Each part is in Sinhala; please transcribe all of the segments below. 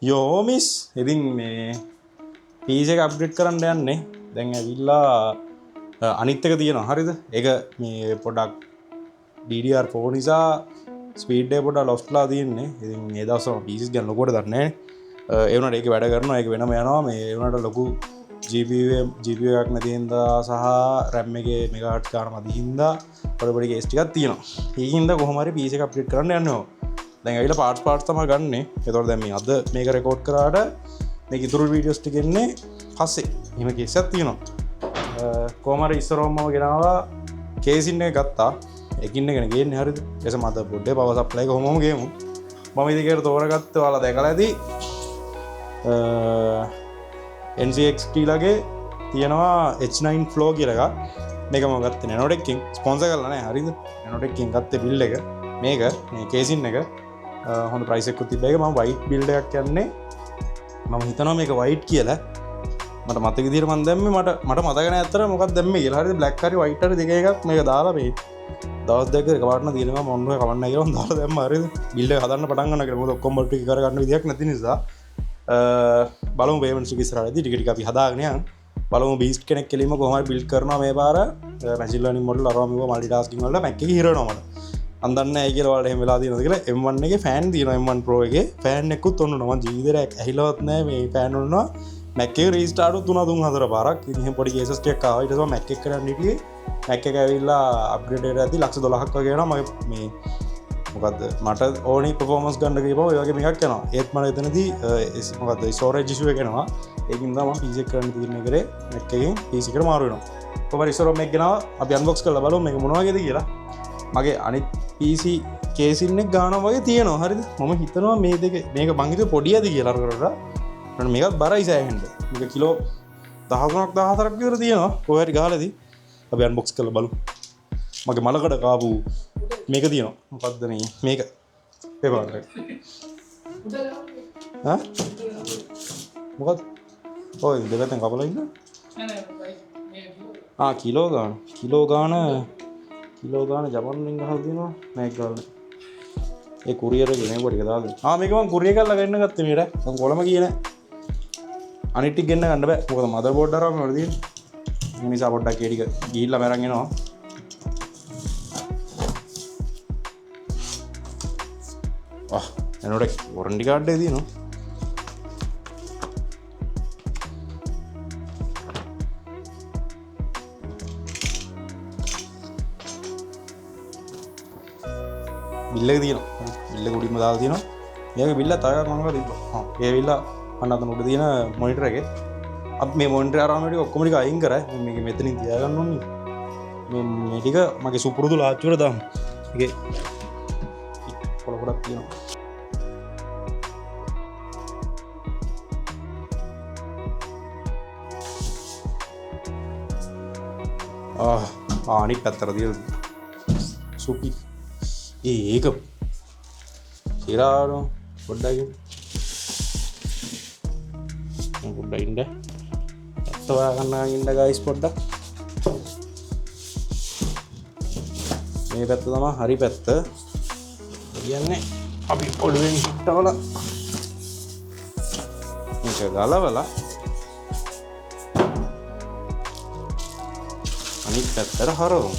යෝමිස් ඉතින් මේ පීස එක අප්ඩේට් කරන්න යන්නේ දැන් ඇවිල්ලා අනිත්තක තියෙනවා හරිද ඒක මේ පොඩක් DDR4 නිසා ස්පීඩ් එක පොඩක් ලොස්ලා තියෙන්නේ ඉතින් ඒ දවස්වල පීසස් ගැන ලොකුවට දන්නේ නැහැ ඒ වුණාට ඒක වැඩ කරනවා ඒක වෙනම යනවා මේ ඒ වුණාට ලොකු GPU එකක් නැති හින්දා සහ RAM එකේ මෙගාහර්ට්ස් ගන්න මදි හින්දා පොඩි කේස් ටිකක් තියෙනවා ඒකින් හින්දා කොහොම හරි පීස එක අප්ඩේට් කරන්න යනවා දැන් ඇවිල්ලා පාර්ට්ස් තමයි ගන්නෙ ඒතකොට දැන් මේ අද මේක රෙකෝඩ් කරාට මේක ඉතුරු වීඩියෝස් ටික එන්නේ පස්සේ එහෙම කේස් එකක් තියෙනවා කොහොම හරි ඉස්සරවම ගෙනාවා කේසින් එක ගත්තා එකින් එක ගේන්නේ හරිද එස මත පොඩ්ඩේ පවර් සප්ලයි එක කොහොමම ගේමු මම ඉතින් තෝරගත්ත ඔයාලා දැකලා ඇති NCXT ලගේ තියෙනවා H9 Flow කියලා එකක් මේක මම ගත්තේ Nanotech එකෙන් ස්පොන්සර් කරලා නැහැ හරිද Nanotech එකෙන් ගත්තේ බිල් එක මේක මේ කේසින් එක හොඳ ප්‍රයිස් එකක් තිබ්බ එක මම white build එකක් යන්නේ මම හිතනවා මේක white කියලා මට මතක විදිහට මම දැම්මේ මට මතක නැහැ අතර මොකක්ද දැම්මේ කියලා හරිද black හරි white හරි දෙක එකක් මේක දාලා මේ දවස් දෙකක එකපාරටම දිනනවා මොන්න ඔය කවන්න කියලා මම දාලා දැම්මා හරිද බිල්ඩ් එක හදන්න පටන් ගන්න කියලා මොකද ඔක්කොම ටික කර ගන්න විදියක් නැති නිසා බලමු පේමන්ට්ස් ටික ඉස්සරහදී ටික ටික අපි හදාගෙන යන්න බලමු බීස්ට් කෙනෙක් කෙලින්ම කොහොම හරි බිල්ඩ් කරනවා මේ පාර මැෂින් ලර්නින් මොඩල් අරවා මේක මල්ටි ටාස්කින් වල Mac එකේ හිර වෙනවා මට අන්දන්නේ නැහැ කියලා ඔයාලට එහෙම වෙලා තියෙනවද කියලා M1 එකේ ෆෑන් තියෙනවා M1 Pro එකේ ෆෑන් එකකුත් ඔන්නවා මම ජීවිතේට ඇහිලවත් නැහැ මේ ෆෑන් ඔන්නවා Mac එක රීස්ටාර්ට් උත් 3-4 පාරක් ඉතින් එහෙම පොඩි කේසස් ටිකක් ආවා ඊට පස්සේ Mac එක කරන්න හිටියේ Mac එක ඇවිල්ලා අප්ග්‍රේඩ් එකට ඇද්දි ලක්ෂ 12ක් වගේ යනවා මගේ මේ මොකද්ද මට ඕනි පර්ෆෝමන්ස් ගන්න කියපුවා ඔය වගේ මේකක් යනවා ඒත් මම එතනදී මොකද්ද ස්ටෝරේජ් ඉෂුව එක එනවා ඒකින් තමයි මම PC එක කරන්න තීරණය කරේ Mac එකෙන් PC එකට මාරු වෙනවා කොහොමද ඉස්සරහ මේක ගෙනාවා අපි අන්බොක්ස් කරලා බලමු මේක මොන වගේද කියලා මගේ අනිත් PC කේසින් එක ගන්නවා වගේ තියෙනවා හරිද මම හිතනවා මේ දෙක මේක මං හිතුවේ පොඩියද කියලා අර කරලා මම මේකත් බරයි සෑහෙන්න මේක කිලෝ 13ක් 14ක් විතර තියෙනවා කොහේ හරි ගහලාදී අපි අන්බොක්ස් කරලා බලමු මගේ මලකඩ කාපු මේක තියෙනවා මොකද්ද මේක පේපර් එක හා මොකද ඔය දෙපැත්තෙන් කපලා ඉන්න කිලෝ ගාන ජපන් වලින් ගහලා තියෙනවා මේක ගාලා ඒ කුරියර් එකේ නේ පොඩි එක දාලා මේක මම කුරියර් කරලා ගන්න ගත්තේ මීට මම කොළම ගියේ නෑ අනිත් ටික ගෙන්න ගන්න බෑ මොකද මදර් බෝඩ් අරවම වල තියෙන්නේ ඒ නිසා පොඩ්ඩක් ඒ ටික ගිහිල්ලා මරන් එනවා එනකොට වොරන්ටි කාඩ් එක තියෙනවා බිල් එක තියෙනවා බිල් එක උඩින්ම දාලා තියෙනවා මේක බිල්ල තව එකක් මම තිබ්බා ඒ බිල්ල අන්න අතන උඩ තියෙන මොනිටර් එකේ අපි මේ මොනිටර් අරාම ටික ඔක්කොම ටික අයින් කරා මේක මෙතනින් තියාගන්න ඕනේ මේ ටික මගේ සුපුරුදු ලාච්චුවට දාමු ඒකේ පොළ පොඩක් තියෙනවා අනිත් පැත්තට තියලා සුපි ඒක ඉරාරෝ පොඩ්ඩක් ඉන්න ඇත්තවා ගන්න ඉන්න ගයිස් පොඩ්ඩක් මේ පැත්ත තමයි හරි පැත්ත කියන්නේ අපි ඔළුවෙන් හිටවල මේක ගලවලා අනිත් පැත්තට හරවමු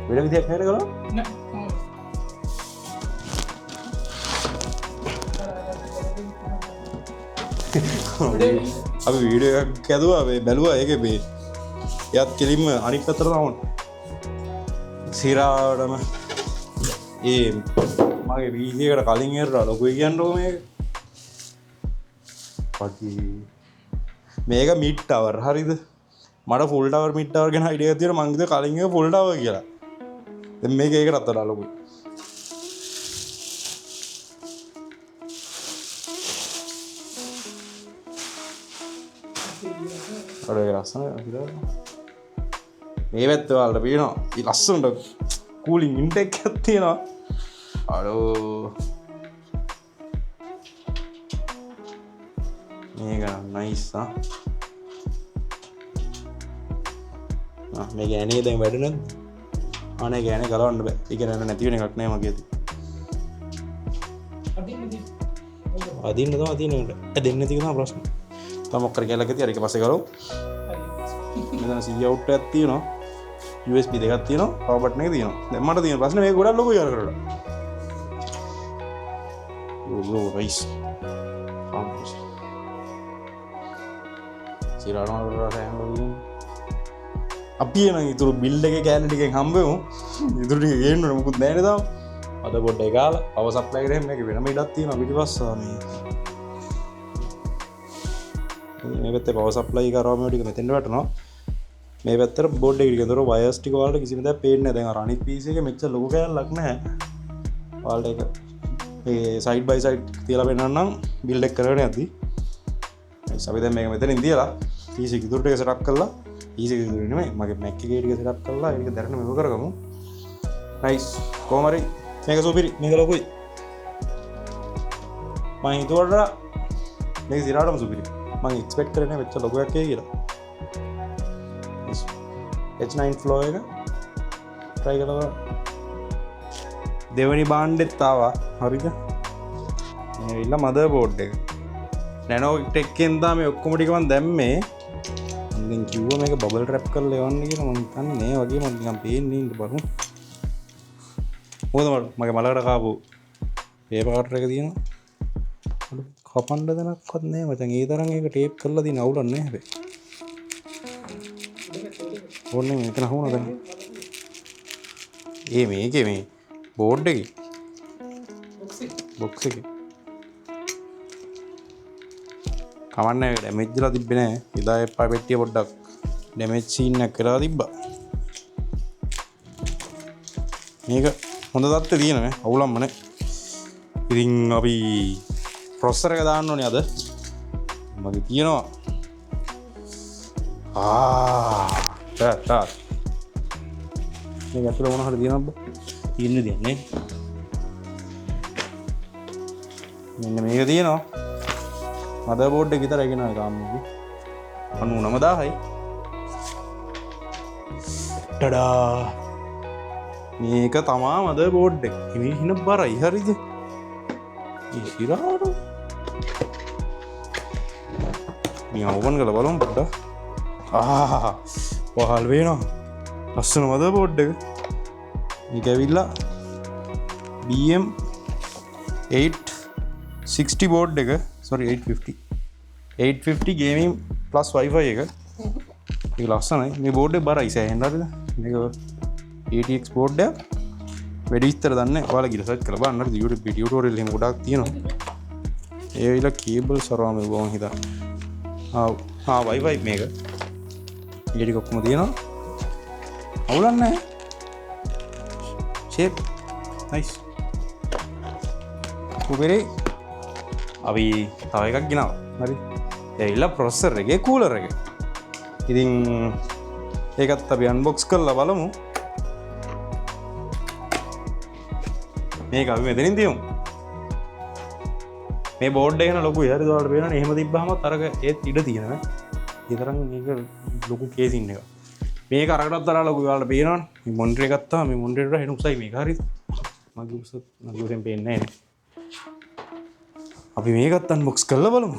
වෙන විදියක් නැහැ නේද නෑ අපි වීඩියෝ එකක් ඇදුවා මේ බැලුවා ඒකේ මේ එයාත් කෙලින්ම අනිත් පැත්තට දාන්න සිරාවටම ඒ මගේ වීඩියෝ එකට කලින් එරලා ලොකුයි කියන්නකො මේක පටි මේක මිඩ් ටවර් හරිද මට ෆුල් ටවර් මිඩ් ටවර් ගැන අයිඩියා එකක් තියෙනවා මං හිතුවේ කලින් එක ෆුල් ටවර් කියලා දැන් මේක ඒකටත් වඩා ලොකුයි අර ඒ ලස්සන මේ පැත්ත වලට පේනවා මේ ලස්සනට කූලින් ඉන්ටෙක් එකක් තියෙනවා අරෝ මේක නයිස් මේ ගෑනේ දැන් වැඩ නැද්ද අනේ ගෑනේ ගලවන්න බෑ ඒක නෑ නැති වෙන එකක් නෑ මගේ අදින්න තමයි අදින්නට දෙන්න තියෙන ප්‍රශ්න තම මොකක්ද කියලා කිව්වා ඊට පස්සේ කරමු මෙතන C out එකක් තියෙනවා USB දෙකක් තියෙනවා power button එක තියෙනවා දැන් මට තියෙන ප්‍රශ්නේ මේක ගොඩක් ලොකුයි අර කරලා ඕ රයිස් ආම්පස් අපි එන ඉතුරු බිල්ඩ් එකේ කෑලි ටිකෙන් හම්බෙමු ඉතුරු ටික ගේන්න ඕන මොකුත් නැහැ නේද අද පොඩ්ඩ එකලා පවර් සප්ලයි එකේ මේක වෙනම ඉඩක් තියෙනවා පිටිපස්සා මේ පැත්තේ පවර් සප්ලයි කරාම ටික මෙතෙන්ට වැටෙනවා මේ පැත්තට බෝඩ් එක ටික දොර වයර්ස් ටික වලට කිසිම දෙයක් පේන්නේ නැහැ දැන් අර අනිත් PC එකේ මෙච්චර ලොකු කෑල්ලක් නැහැ වලට එක මේ සයිඩ් බයි සයිඩ් තියලා පෙන්නන්නම් බිල්ඩ් එක කරගෙන යද්දි අපි දැන් මේක මෙතනින් තියලා PC එක ඉතුරු ටික සෙටප් කරලා PC එක ඉතුරු නෙමෙයි මගේ Mac එකේ ටික සෙටප් කරලා ඒක දැනට මෙව කරගමු නයිස් කොහොම හරි මේක සුපිරි මේක ලොකුයි මම හිතුවා මේක සිරාටම සුපිරි මම එක්ස්පෙක්ට් කරේ නෑ මෙච්චර ලොකු එකක් කියලා H9 flow එක try කරලා දෙවෙනි බාණ්ඩෙත් ආවා හරිද මේ ඉල්ල මදර්බෝඩ් එක නැනෝ ටෙක් එකෙන් තමයි ඔක්කොම ටික මම දැම්මේ මම කිව්වා මේක බබල් රැප් කරලා එවන්න කියලා මම හිතන්නේ වගේ මම නිකන් පේන්නේ ඉන්න බලමු මොකද මගේ මලකට කාපු පේපර් කටර් එක තියෙනවා කපන්න දනක්වත් නෑ මචං ඒ තරම් ඒක ටේප් කරලා දින අවුලක් නෑ හැබැයි ඕනේ මේක නහුණා දැන් මේකේ මේ බෝඩ් එකේ බොක්ස් එකේ කවන්නේ ඩැමේජ් වෙලා තිබ්බේ නෑ ඉදා එපා පෙට්ටිය පොඩ්ඩක් ඩැමේජ් සීන් එකක් කරලා තිබ්බා මේක හොඳ තත්ත්වේ තියෙනවා අවුලක්ම නෑ ඉතින් අපි ප්‍රොසෙසර් එක දාන්න ඕනේ අද මගේ තියෙනවා තාත් මේක ඇතුළේ මොන හරි තියෙනවද තියෙන්නේ දෙන්නේ මෙන්න මේක තියෙනවා මදර්බෝඩ් එක විතරයි ගෙනාවේ කාම්මගේ 99000යි ටඩා මේක තමා මදර්බෝඩ් එක මේ හින බරයි හරිද ඉරාට මේ ඕපන් කරලා බලමු පොඩ්ඩක් වහල් වෙනවා ලස්සන මදර්බෝඩ් එක මේක ඇවිල්ලා BM860 බෝඩ් එක sorry 850 gaming plus wifi එක මේක ලස්සනයි මේ බෝඩ් එක බරයි සෑහෙන හරිද මේක ATX බෝඩ් එක වැඩි විස්තර දන්නේ ඔයාලා ගිහලා සර්ච් කරලා බලන්න හරිද YouTube ටියුටෝරියල් එහෙම ගොඩාක් තියෙනවා ඒ විලා කේබල් සරවා මේ ගොන් හිතා wifi මේක ඊට කොක්කම තියෙනවා අවුලක් නැහැ shape nice උබරේ අපි තව එකක් ගෙනාවා හරි එයිලා ප්‍රොසෙසර් එකේ කූලර් එක ඉතින් ඒකත් අපි අන්බොක්ස් කරලා බලමු මේක අපි මෙතනින් තියමු මේ බෝඩ් එක න ලොකුයි හරිද ඔයාලට පේනවනේ එහෙම තිබ්බහම අරක ඒත් ඉඩ තියෙනවා ඒ තරම් මේක ලොකු කේසින් එක මේක අරකටත් තරහ ලොකු ඔයාලට පේනවනේ මේ මොනිටර් එක ගත්තා මේ මොනිටර් එක හෙනුසයි මේක හරිද මගේ උසත් මගේ උසෙන් පේන්නේ නැහැ අපි මේකත් අන්බොක්ස් කරලා බලමු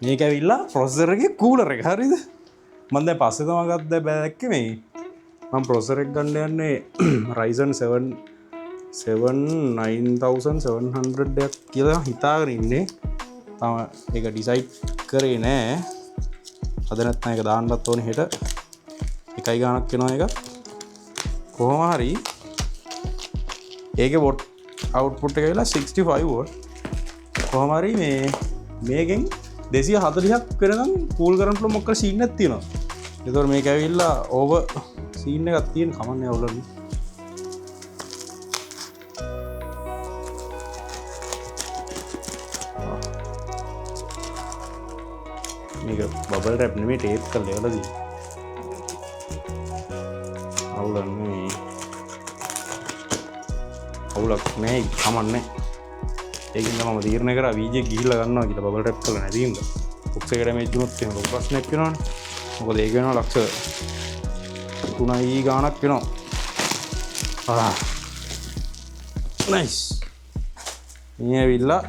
මේක ඇවිල්ලා ප්‍රොසෙසර් එකේ කූලර් එක හරිද මම දැන් පස්සේ තමයි ගත්තා බෑක්කේ මේ මම ප්‍රොසෙසර් එක ගන්න යන්නේ Ryzen 7 9700 එකක් කියලා හිතාගෙන ඉන්නේ තම ඒක ඩිසයිඩ් කරේ නෑ අද නැත්නම් ඒක දාන්නත් ඕනේ හෙට එකයි ගාණක් වෙනවා ඒක කොහොම හරි ඒකේ වොට් අවුට්පුට් එක වෙලා 65 වෝල්ට් කොහොම හරි මේකෙන් 240ක් වෙනකම් කූල් කරන්න පුළුවන් මොකක් සීන් එකක් තියෙනවා ඒතකොට මේක ඇවිල්ලා ඕවර් සීන් එකක් තියෙන කමන්නේ අවුලන්නේ මේක බබල් රැප් නෙමෙයි ටේප් කරලා එවලා තියෙන්නේ අවුලක් නෑ කමන්නේ ඒකින්ද මම තීරණය කරා වීජේ ගිහිල්ලා ගන්නවා කියලා බබල් රැප් කරලා නැති හින්දා බොක්ස් එක ඩැමේජ් වුණොත් එහෙම ලොකු ප්‍රශ්නයක් වෙනවනේ මොකද ඒක වෙනවා ලක්ෂ 3යි ගාණක් වෙනවා නයිස් මේ ඇවිල්ලා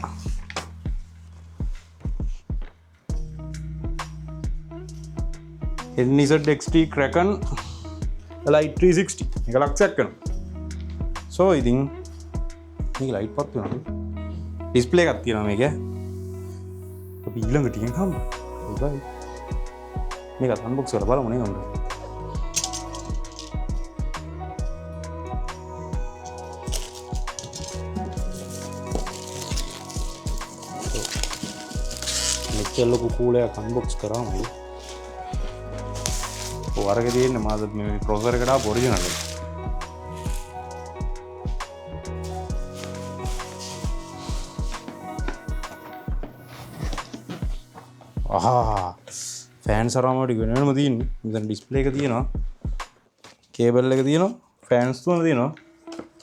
NZXT Kraken Lite 360 එක ලක්ෂයක් කරනවා. සෝ ඉතින් මේක ලයිට් පත් වෙනවා. ඩිස්ප්ලේ එකක් තියෙනවා මේක. අපි ඊළඟට ටිකෙන් හම්බ. බයි. මේක අන්බොක්ස් කරලා බලමු නේ ඔන්න. මෙච්චර ලොකු කූලයක් අන්බොක්ස් කරාම වරක තියෙන්නේ මාද මේ ප්‍රොසෙසර් එකට ආපු ඔරිජිනල් එක. ෆෑන් සරාමට වෙනම තියෙන්නේ. මෙතන ඩිස්ප්ලේ එක තියෙනවා. කේබල් එක තියෙනවා. ෆෑන්ස් තුන තියෙනවා.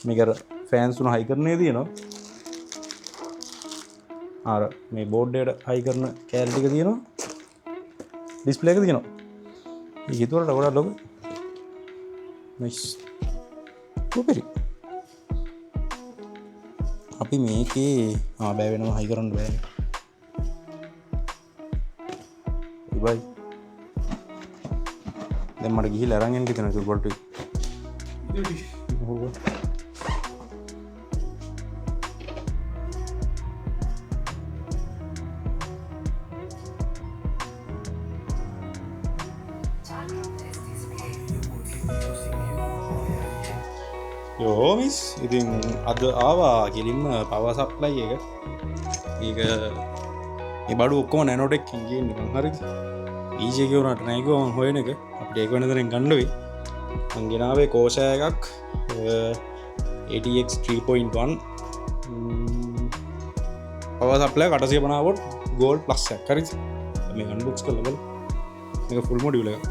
මේක අර ෆෑන්ස් තුන හයි කරන්නේ තියෙනවා. අර මේ බෝඩ් එකට හයි කරන කෑලි ටික තියෙනවා. ඩිස්ප්ලේ එක තියෙනවා. මේක ඒතරට ගොඩක් ලොකු. නයිස්. කොපරි. අපි මේකේ බෑ වෙනම හයි කරන්න බෑනේ. බයි. දැන් මට ගිහිල්ලා අරන් එන්න හිතෙනවා ඒක බොල්ට් එක. යෝ මිස් ඉතින් අද ආවා කෙලින්ම පවර් සප්ලයි එක. ඒක මේ බඩු ඔක්කොම නැනෝටෙක් එකකින් ගේන්නේ මං හරිද? ඊජේ කියුණාට නෑ කිව්වා මං හොයන එක. අපිට ඒක වෙන දරෙන් ගන්න වෙයි. මං ගෙනාවේ කෝෂා එකක් ATX 3.1 power supply 850 what gold plus එකක් හරිද? මේක අන්බොක්ස් කරලා බලමු. මේක ෆුල් මොඩියුල් එකක්.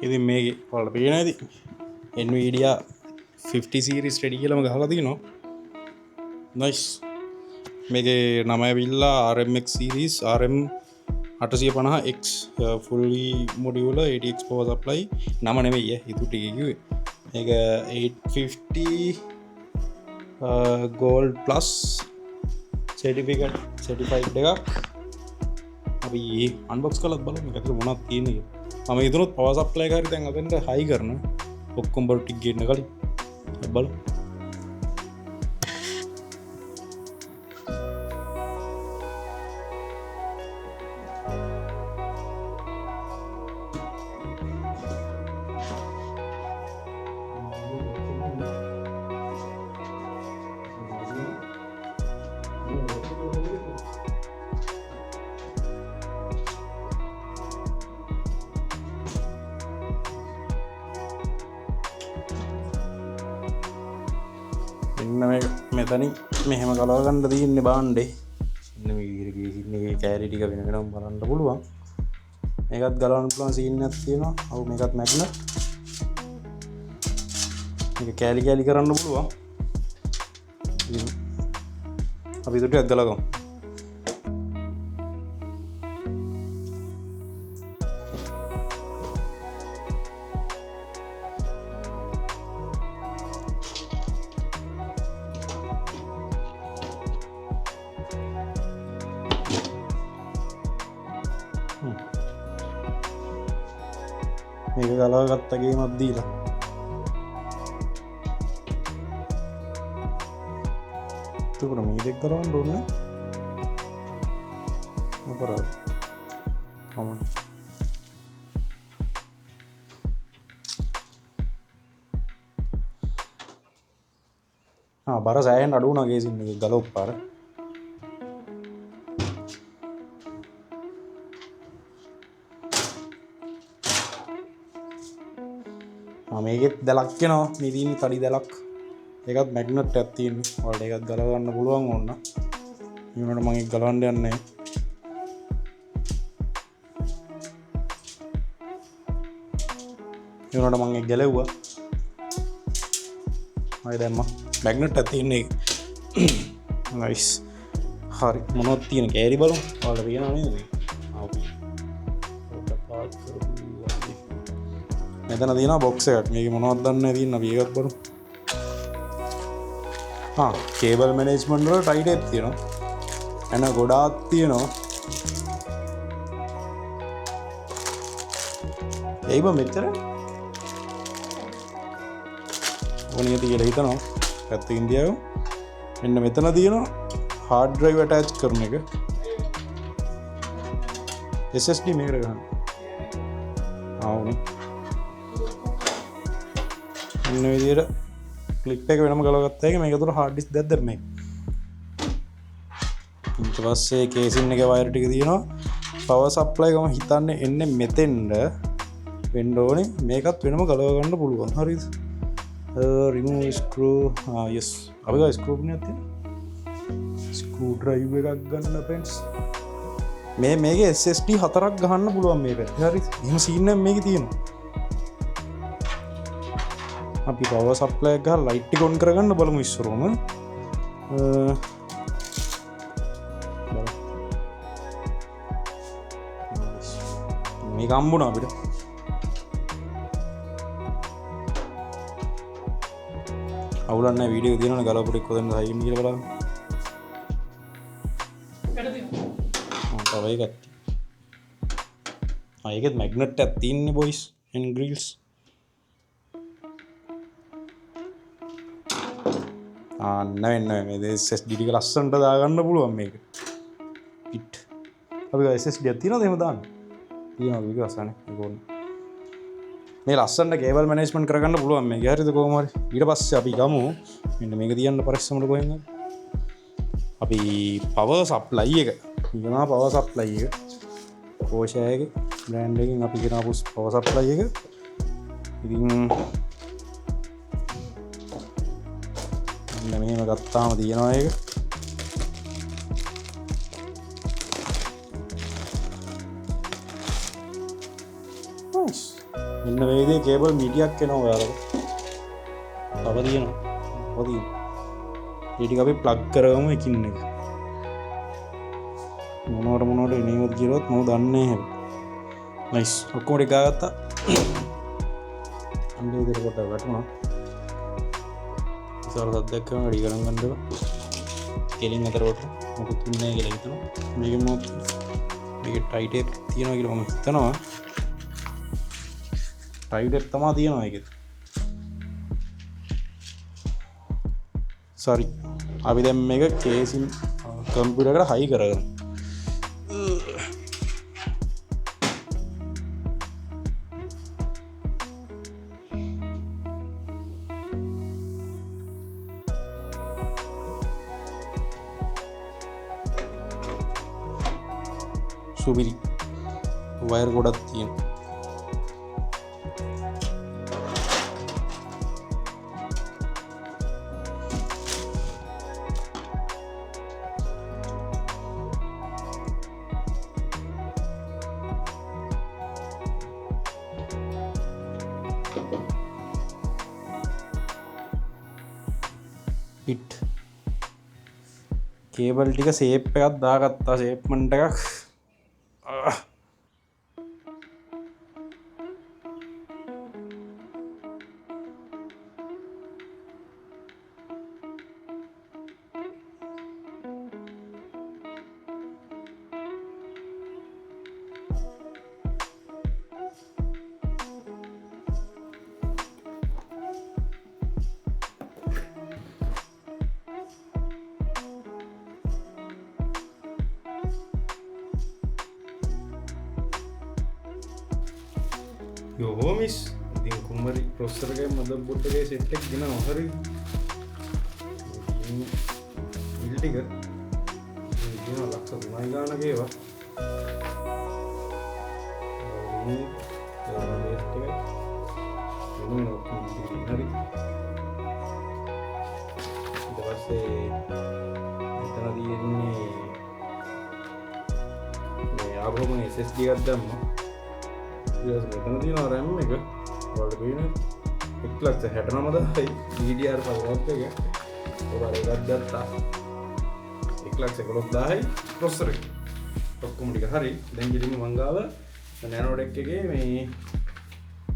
ඉතින් මේකේ ඔයාලට පේන ඇති Nvidia 50 series ready කියලාම ගහලා තියෙනවා. nice. මේකේ නම ඇවිල්ලා RMX series RM 850X fully modular ATX power supply නම නෙවෙයි ඉතු ටික කිව්වේ. මේක 850 gold plus certified එකක්. අපි unbox කරලා බලමු මේක ඇතුලේ මොනවද තියෙන්නේ කියලා. මම හිතනොත් පවර් සප්ලයි එක හරි දැන් අතෙන්ට හයි කරන ඔක්කොම බල් ටික ගේන්න කලින් බලමු. මෙතනින් මෙහෙම ගලව ගන්න තියෙන්නේ බාණ්ඩේ. ඉන්න මේ විදිහට ගිහින් කෑලි ටික වෙන වෙනම බලන්න පුළුවන්. මේකත් ගලවන්න පුළුවන් සීන් එකක් තියෙනවා. ඔව් මේකත් මැග්නට්. මේක කෑලි කෑලි කරන්න පුළුවන්. අපි ඒක ටිකක් ගලවගමු. මේක ගලව ගත්තගේමත් දීලා තුකට මේ දෙක් කරන්න ඕනේ අපරාධ කමන්න බර සෑහෙන් අඩු වුණා කේසින් එක ගලවපු පාර මේකෙත් දැලක් වෙනවා මේ තියෙන තඩි දැලක් ඒකත් මැග්නට් එකක් තියෙනවා ඔයාලට ඒකත් ගලවන්න පුළුවන් ඕන ඒ වුණාට මම ඒක ගලවන්න යන්නේ නැහැ ඒ වුණාට මම ඒක ගැලෙව්වා ආයෙ දැම්මා මැග්නට් එකක් තියෙන එක නයිස් හරි මොනවද තියෙන කෑලි බලමු ඔයාලට පේනව නේද මේක මෙතන තියෙනවා බොක්ස් එකක් මේක මොනවද දන්නේ නැහැ තියෙන අපි ඒකත් බලමු කේබල් මැනේජ්මන්ට් වල ටයි ටේප් තියෙනවා එන ගොඩාක් තියෙනවා ඒයිබ මෙච්චර ඕනියද කියලා හිතනවා පැත්ත ඉන්දියාව මෙන්න මෙතන තියෙනවා හાર્ඩ් ඩ්‍රයිව් ඇටච් කරන එක SSD මේකට ගන්න ආවනේ ඉන්න විදියට ක්ලිප් එක වෙනම ගලවගත්තා එක මේක තුර හાર્ඩ් ඩිස්ක් දෙකක් දැම්මේ ඊට පස්සේ කේසින් එකේ වයර් ටික තියෙනවා පවර් සප්ලයි එකම හිතන්නේ එන්නේ මෙතෙන්ද වෙන්න ඕනේ මේකත් වෙනම ගලව ගන්න පුළුවන් හරිද remove screw yes අපි ගා ස්ක්‍රූ එකක් තියෙනවා ස්ක්‍රූ ඩ්‍රයිව් එකක් ගන්න friends මේකේ SSD 4ක් ගහන්න පුළුවන් මේ පැත්තේ හරිද එහෙම සීන් එකක් මේකේ තියෙනවා අපි පවර් සප්ලයි එක ගහලා ලයිට් එක ඔන් කරගන්න බලමු ඉස්සරෝම මේක හම්බුණා අපිට අවුලක් නැහැ වීඩියෝ තියෙනවනේ ගලවපු ටික කොහෙන්ද හයින් කියලා බලන්න තව එකක් ඒකෙත් මැග්නට් එකක් තියෙන්නේ බොයිස් and grills නෑ මේ SSD ටික ලස්සනට දාගන්න පුළුවන් මේක පිට් අපි SSD එකක් තියෙනවද එහෙම දාන්න තියෙනවා මේක ලස්සනනේ මේක ඕනේ මේ ලස්සනට කේබල් මැනේජ්මන්ට් කරගන්න පුළුවන් මේක හරිද කොහොම හරි ඊට පස්සේ අපි ගමු මෙන්න මේක තියන්න පරිස්සමට කොහෙන්ද අපි පවර් සප්ලයි එක කියනවා පවර් සප්ලයි එක කෝෂයාගේ බ්‍රෑන්ඩ් එකකින් අපි කියනවා පවර් සප්ලයි එක ඉතින් මෙහෙම ගත්තාම තියෙනවා ඒක මෙන්න මේ විදිහේ කේබල් මීඩියක් එනවා ඔයාලට තව තියෙනවා ඒ ටික අපි ප්ලග් කරගමු එකින් එක මොනවට එනේවත් කියලාත් මම දන්නේ නැහැ නයිස් ඔක්කොම ටික ගාගත්තා අන්නේ විදිහට කොට වැටුණා ඉස්සර සද්දයක් කරන වැඩි ගණන් ගන්නවා කෙලින් අතරට මොකුත් නැහැ කියලා හිතනවා මේකෙ මොකක්ද මේක ටයි ටේප් තියෙනවා කියලා මම හිතනවා ටයි ටේප් තමයි තියෙනවා ඒකෙත් sorry අපි දැන් මේක කේසින් කම්පියුටර් එකට හයි කරගන්න සුබිරි වයර් ගොඩක් තියෙනවා පිට් කේබල් ටික ෂේප් එකක් දාගත්තා ෂේප්මන්ට් එකක් යෝහෝමිස් ඉතින් කුමරි ප්‍රොස්සරගේ මදබොඩ්ඩගේ සෙට්ටක් ගෙන හරි ඉල්ටික ලක්ෂ 3යි ගානකේවා හරි ඊට පස්සේ මෙතන තියෙන්නේ මේ ආපහුම SSD එකක් දැම්මා ඊට පස්සේ මෙතන තියෙනවා RAM එක වලට පේන්නේ 1,69,000යි DDR5 එක ඔයාලා එකක් ගත්තා 1,11,000යි ප්‍රොසෙසර් එක ඔක්කොම ටික හරි දැන් ඉතින් මං ගාව Nano Deck එකේ මේ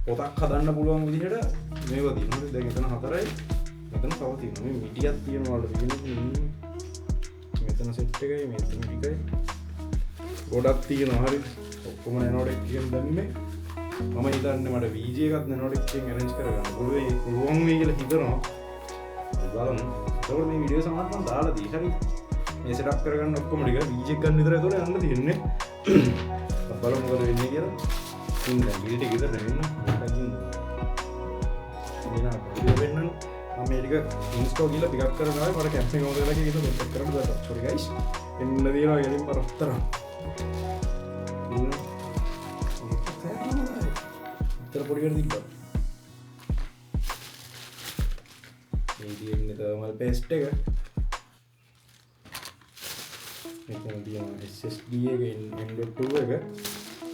පොතක් හදන්න පුළුවන් විදිහට මේවා තියෙනවා. දැන් එතන 4යි. මෙතන තව තියෙනවා. මේ මිටියක් තියෙනවා වල විදිහට මෙතන සෙට් එකයි මෙතන ටිකයි. ගොඩක් තියෙනවා. හරි. ඔක්කොම Nano Deck එකෙන් දැම්මේ. මම හිතන්නේ මට VG එකක් Nano Deck එකෙන් arrange කරගන්න. පුළුවන් වෙයි කියලා හිතනවා. බලමු. ඒකෝර මේ වීඩියෝ සමහරක් මම දාලා දී. හරි. මේ සෙටප් කරගන්න ඔක්කොම ටික VG එක ගන්න විතර ඒතොර යන්න තියෙන්නේ. බලමු මොකද වෙන්නේ කියලා. ඉන්න බිල්ඩ් එක ඉදලා වෙන්න. වෙන්න මම මේක ඉන්ස්ටෝල් කරලා පිකප් කරනවා මට කැම්පින් ඕන වෙලා කියලා මෙතෙක් කරන්න බෑ සෝරි ගයිස් එන්න දිනවා ගෙලින් මරත්තර ඉතර පොඩි කර දිබ්බා මේ දින්නේ තමයි පේස්ට් එක මෙතන තියෙනවා SSD එක M.2 එක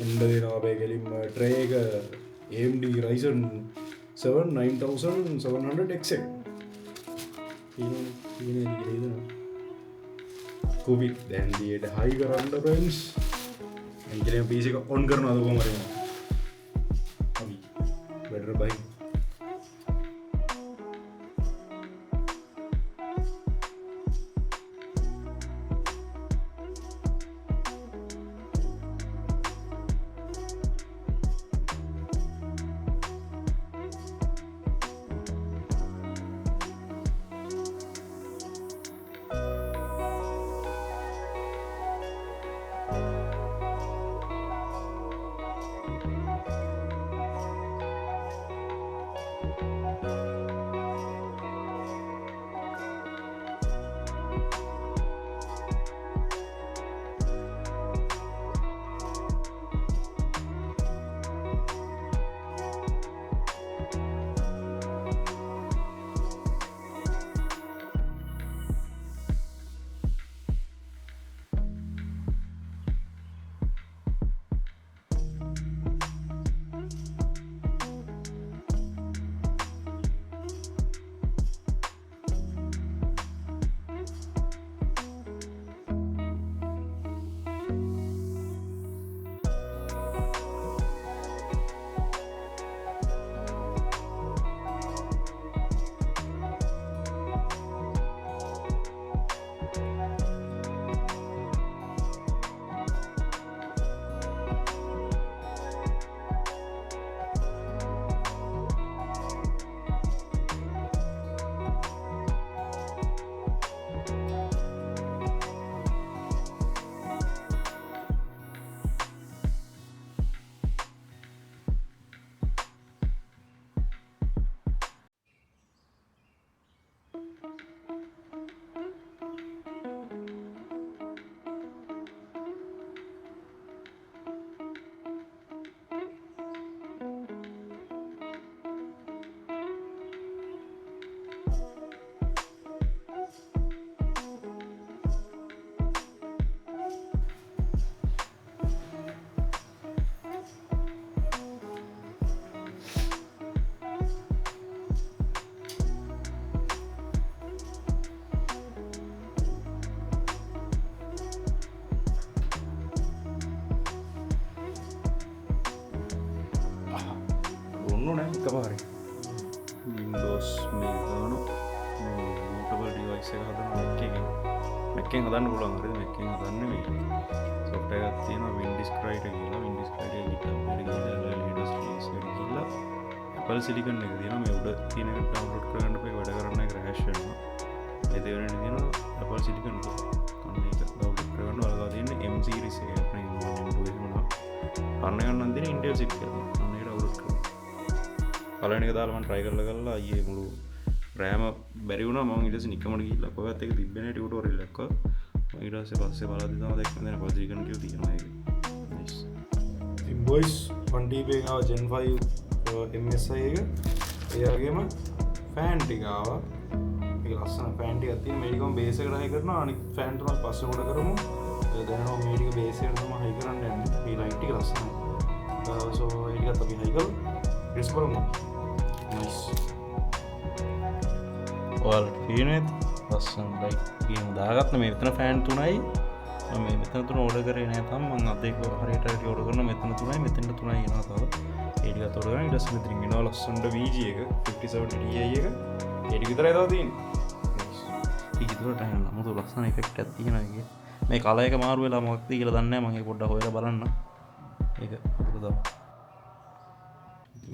එන්න දිනවා අපේ ගෙලින් ට්‍රේ එක AMD Ryzen 7 9700XX ini gitu Kubik dan dia ada high current friends इनके लिए पीसी को ऑन करना तो वो मरेगा अभी बेटर बाय කමාරි Windows මේ ගාන bootable device එක හදන Mac එකෙන් හදන්න පුළුවන් හරිද Mac එකෙන් හදන්නේ මේ software එකක් තියෙනවා Windows කියලා Windows Crate GitHub එකට ගිහලා latest release එකට ගිහලා Apple Silicon එක තියෙනවා මේ උඩ තියෙන එක download කරගන්න අපේ වැඩ කරන්න crash වෙනවා ඒ දෙවෙනිට තියෙනවා Apple Silicon එක අන්න ඒක download කරගන්න ඔයාලා තියෙන්නේ M series එක අපේ M2 එහෙම අන්න ගන්න නම් තියෙන Intel chip එක අන්න ඒක download කරගන්න පළවෙනි එක දාලා මම try කරලා අයියේ මුළු RAM බැරි වුණා මම ඊට පස්සේ නිකමට ගිහිල්ලා කොහොමද ඒක තිබ්බේ නැහැ ටියුටෝරියල් එකක් ඊට පස්සේ බලද්දි තමයි දැක්කම දැන් පොසිෂන් කියු තියෙනවා ඒක nice ඉතින් boys 1TB එක ආව Gen 5 MSI එක ඒ වගේම ෆෑන් ටික ආවා මේක ලස්සන ෆෑන් ටිකක් තියෙන මේක ගම බේස් එකට හයි කරනවා අනිත් ෆෑන් තුනක් පස්සේ කොට කරමු දැනනවා මේ ටික බේස් එකට තමයි හයි කරන්න යන්නේ මේ ලයිට් ටික ලස්සනයි so ඒ ටිකත් අපි හයි කරමු ටෙස්ට් කරමු nice ඔයාල පේනවද ලස්සන ලයිට් ගේම දාගත්ත මේ මෙතන ෆෑන් තුනයි මම මේ මෙතන තුන ඕඩර් කරේ නැහැ තාම මම අද ඒක හරියට ඕඩර් කරනවා මෙතන තුනයි මෙතන තුනයි එනවා තව ඒ ටිකත් ඕඩර් කරලා ඊට පස්සේ මෙතනින් එනවා ලස්සනට VG එක 57 Ti එක ඒ ටික විතරයි තව තියෙන්නේ ටික දුරට යනවා මොකද ලස්සන ඉෆෙක්ට් එකක් තියෙනවා ඒකේ මේ කලර් එක මාරු වෙලා මොකක්ද කියලා දන්නේ නැහැ මම ඒක පොඩ්ඩක් හොයලා බලන්න ඒක අපිට දාමු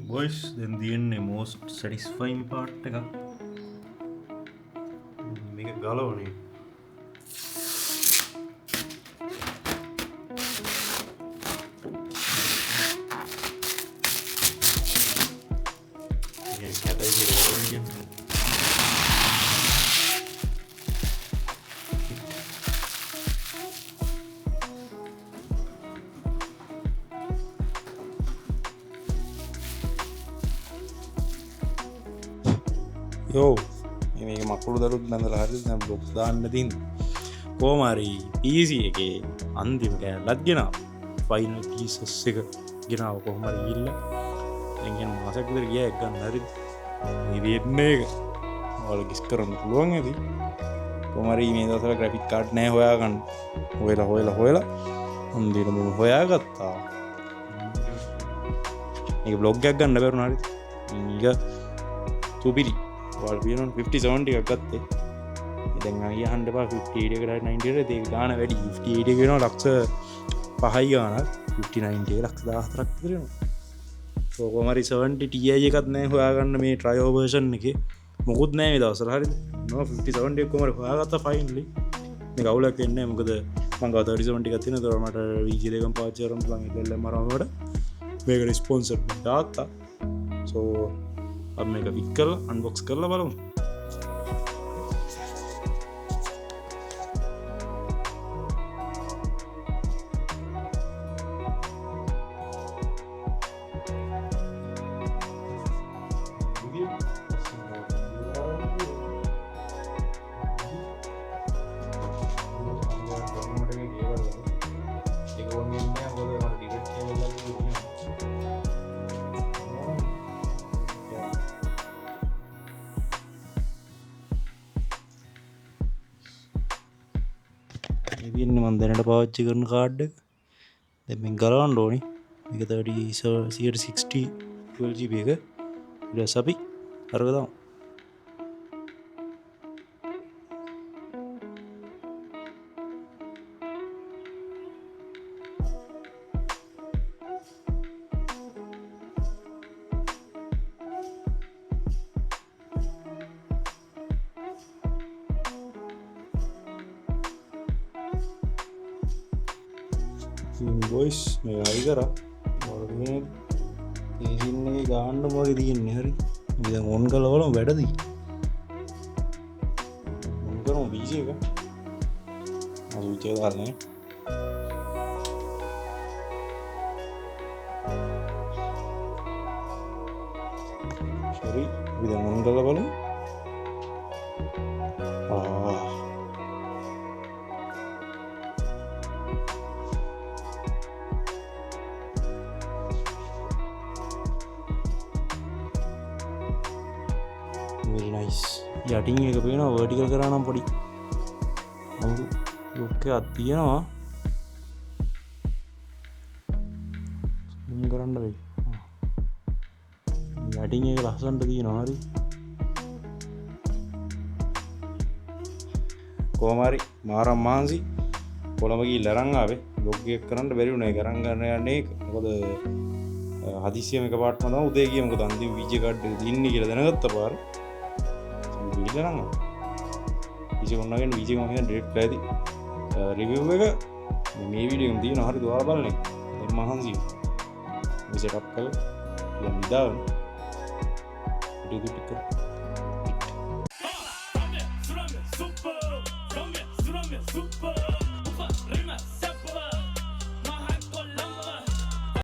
boys then the most satisfying part එක මේක ගලවන්නේ යෝ මේක මකුළු දරුත් බැඳලා හරි දැන් බ්ලොක් දාන්න තියෙන්නේ කොහොම හරි PC එකේ අන්තිම කෑල්ලක් ගෙනාව ෆයිනල් පීසස් එක ගෙනාව කොහොම හරි ගිහිල්ලා දැන් කියන මාසයක් විතර ගියා එක ගන්න හරි මේ වෙන්නේ එක ඔයාලා ගිස් කරන්න පුළුවන් ඇති කොහොම හරි මේ දවස්වල ග්‍රැෆික් කාඩ් නැහැ හොයාගන්න හොයලා අන්තිමට මම හොයාගත්තා මේක බ්ලොග් එකක් ගන්න බැරුණා හරි මේක සුපිරි වල් පියන 57 එකක් ගත්තේ දැන් අයිය අහන්න එපා 58 එකට 90 එකට ඒක ගාන වැඩි 58 එක වෙනවා ලක්ෂ 5යි ගානක් 59 එක ලක්ෂ 14ක් විතර වෙනවා so කොහමරි 70 Ti එකක් නැහැ හොයාගන්න මේ ට්‍රයෝ version එකේ මොකුත් නැහැ මේ දවස්වල හරිද නෝ 57 එක කොහමරි හොයාගත්තා ෆයිනලි මේක අවුලක් වෙන්නේ නැහැ මොකද මම ගාව 37 එකක් තියෙනවා ඒතකොට මට VG එකම පාවිච්චි කරන්න පුළුවන් ඒක මරවකට මේක ස්පොන්සර් දාත්තා so अब मैं कभी कर अनबॉक्स कर ला वाला ඉන්න මම දැනට පාවිච්චි කරන කාඩ් එක දැන් මම ගලවන්න ඕනි මේක 60 12GB එක ඊට පස්සේ අපි අරක දාමු boys මේ හරි කරා වගේ ඒසින්නේ ගාන්න මොකද තියෙන්නේ හරි අපි දැන් ඔන් කරලා බලමු වැඩද ඔන් කරමු BG එක ස්විච් එක දාන්නේ sorry අපි දැන් ඔන් කරලා බලමු very nice යටින් එක පේනවා vertical කරා නම් පොඩි අමුතු look එකක් තියෙනවා zoom කරන්න වෙයි යටින් එක ලස්සනට තියෙනවා හරි කොහොම හරි මාරම් මාන්සි කොළඹ ගිහිල්ලා අරන් ආවේ vlog එකක් කරන්න බැරි වුණා ඒක අරන් ගන්න යන්නේ ඒක මොකද හදිස්සියම එකපාරටම තමයි උදේ ගියේ මොකද අන්තිම වීජේ කාඩ් එක දින්නේ කියලා දැනගත්ත පාර විලරංග විජේ ඔන්නගෙන විජේ මම හිතන්නේ ඩිරෙක්ට් කරලා රිවිව් එක මේ වීඩියෝ එකෙන් තියෙනවා හරි දුවා බලන්න මහන්සි මේ සෙටප් කරලා ඉතින් විදාවන පිටි ටික Super!